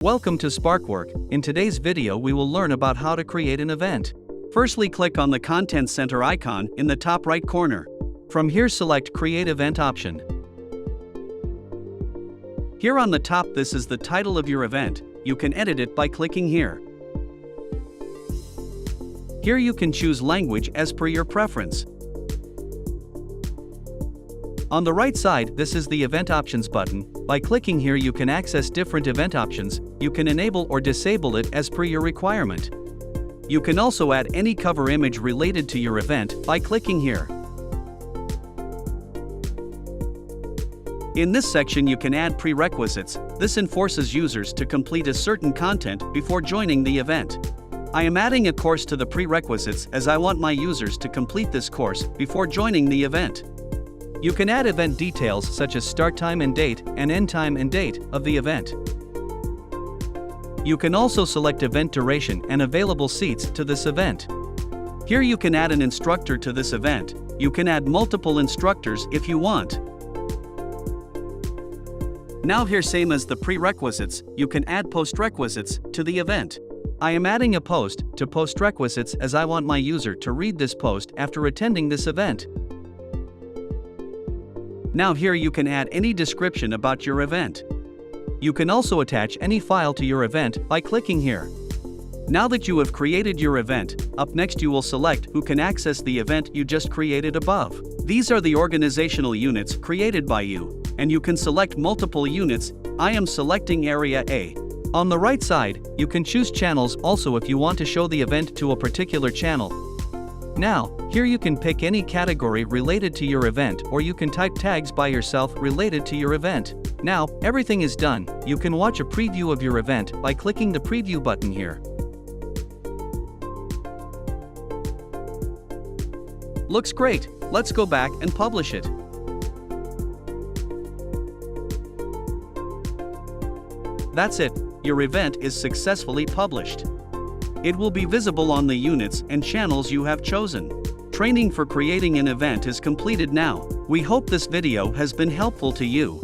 Welcome to Sparkwork. In today's video we will learn about how to create an event. Firstly, click on the Content Center icon in the top right corner. From here select Create Event option. Here on the top this is the title of your event. You can edit it by clicking here. Here you can choose language as per your preference. On the right side, this is the Event Options button. By clicking here you can access different event options. You can enable or disable it as per your requirement. You can also add any cover image related to your event by clicking here. In this section you can add prerequisites. This enforces users to complete a certain content before joining the event. I am adding a course to the prerequisites as I want my users to complete this course before joining the event. You can add event details such as start time and date and end time and date of the event. You can also select event duration and available seats to this event. Here you can add an instructor to this event. You can add multiple instructors if you want. Now here, same as the prerequisites, you can add post-requisites to the event. I am adding a post to post-requisites as I want my user to read this post after attending this event. Now here you can add any description about your event. You can also attach any file to your event by clicking here. Now that you have created your event, up next you will select who can access the event you just created above. These are the organizational units created by you, and you can select multiple units. I am selecting Area A. On the right side, you can choose channels also if you want to show the event to a particular channel. Now, here you can pick any category related to your event, or you can type tags by yourself related to your event. Now, everything is done. You can watch a preview of your event by clicking the preview button here. Looks great. Let's go back and publish it. That's it. Your event is successfully published. It will be visible on the units and channels you have chosen. Training for creating an event is completed now. We hope this video has been helpful to you.